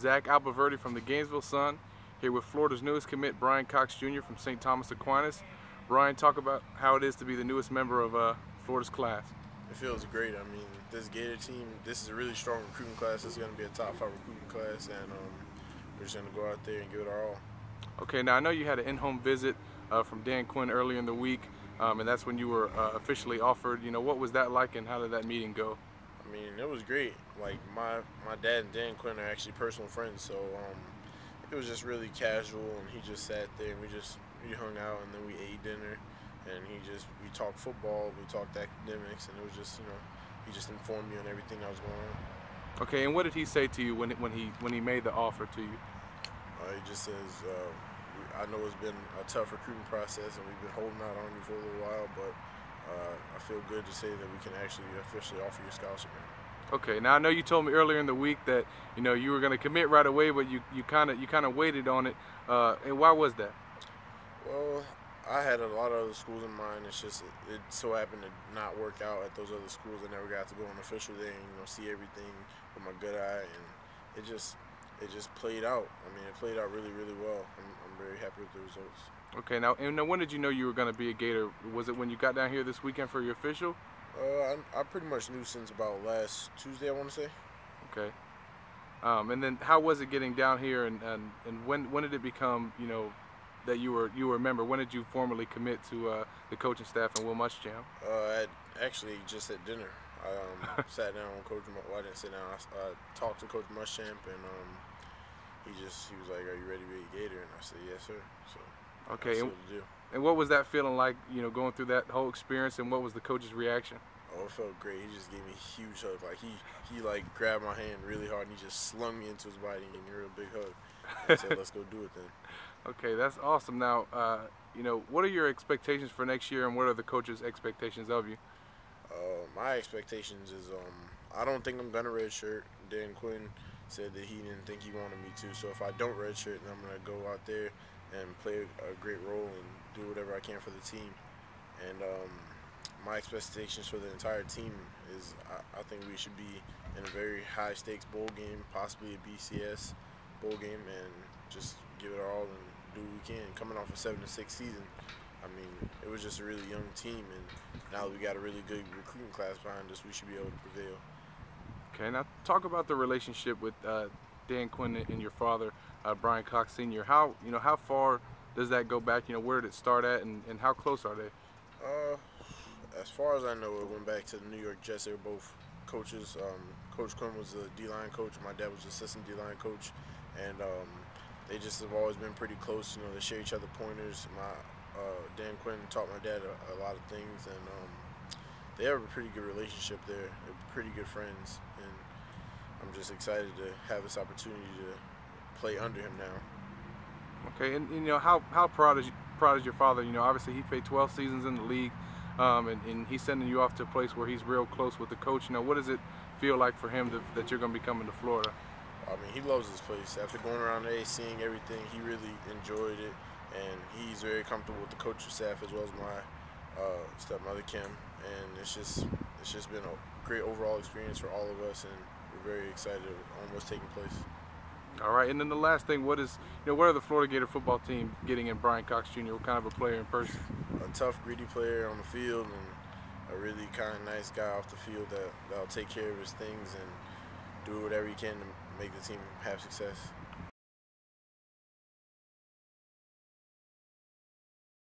Zach Alberverdi from the Gainesville Sun, here with Florida's newest commit, Bryan Cox Jr. from St. Thomas Aquinas. Bryan, talk about how it is to be the newest member of Florida's class. It feels great. I mean, this Gator team, this is a really strong recruiting class. This is going to be a top 5 recruiting class, and we're just going to go out there and give it our all. Okay, now I know you had an in-home visit from Dan Quinn earlier in the week, and that's when you were officially offered. You know, what was that like, and how did that meeting go? I mean, it was great. Like, my dad and Dan Quinn are actually personal friends, so it was just really casual, and he just sat there, and we hung out, and then we ate dinner, and we talked football, we talked academics, and it was just, you know, he just informed me on everything that was going on. Okay, and what did he say to you when he made the offer to you? He just says, I know it's been a tough recruiting process, and we've been holding out on you for a little while, but I feel good to say that we can actually officially offer you a scholarship now. Okay, now I know you told me earlier in the week that you were going to commit right away, but you kind of waited on it. And why was that? Well, I had a lot of other schools in mind. It's just it so happened to not work out at those other schools. I never got to go on official day and see everything with my good eye, and it just played out. I mean, it played out really, really well. I'm very happy with the results. Okay, now when did you know you were going to be a Gator? Was it when you got down here this weekend for your official? I pretty much knew since about last Tuesday, I want to say. Okay. And then how was it getting down here, and when did it become, that you were a member? When did you formally commit to the coaching staff and Will Muschamp? Actually, just at dinner. I sat down with Coach. Well, I didn't sit down. I talked to Coach Muschamp, and he was like, "Are you ready to be a Gator?" And I said, "Yes, sir." So okay. And, and what was that feeling like? Going through that whole experience, and what was the coach's reaction? Oh, it felt great. He just gave me a huge hug. Like he like grabbed my hand really hard, and he just slung me into his body and gave me a real big hug. I said, "Let's go do it then." Okay, that's awesome. Now, what are your expectations for next year, and what are the coach's expectations of you? My expectations is I don't think I'm gonna redshirt. Dan Quinn said that he didn't think he wanted me to. So if I don't redshirt, then I'm gonna go out there and play a great role and do whatever I can for the team. And my expectations for the entire team is I think we should be in a very high stakes bowl game, possibly a BCS bowl game, and just give it our all and do what we can. Coming off a 7-6 season, I mean, it was just a really young team, and now we got a really good recruiting class behind us. We should be able to prevail. Okay, now talk about the relationship with Dan Quinn and your father, Bryan Cox Sr. How far does that go back? Where did it start at, and how close are they? As far as I know, it went back to the New York Jets. They were both coaches. Coach Quinn was the D-line coach. My dad was the assistant D-line coach, and they just have always been pretty close. They share each other pointers. Dan Quinn taught my dad a lot of things, and they have a pretty good relationship there. They're pretty good friends, and I'm just excited to have this opportunity to play under him now. Okay, and how proud is your father? Obviously he played 12 seasons in the league, and he's sending you off to a place where he's real close with the coach. What does it feel like for him that you're going to be coming to Florida? I mean, he loves this place. After going around there, seeing everything, he really enjoyed it, and he's very comfortable with the coaching staff as well as my stepmother Kim. And it's just been a great overall experience for all of us, and we're very excited on what's taking place. All right, and then the last thing, what are the Florida Gator football team getting in Bryan Cox Jr.? What kind of a player in person? A tough, gritty player on the field, and a really kind of nice guy off the field that'll take care of his things and do whatever he can to make the team have success.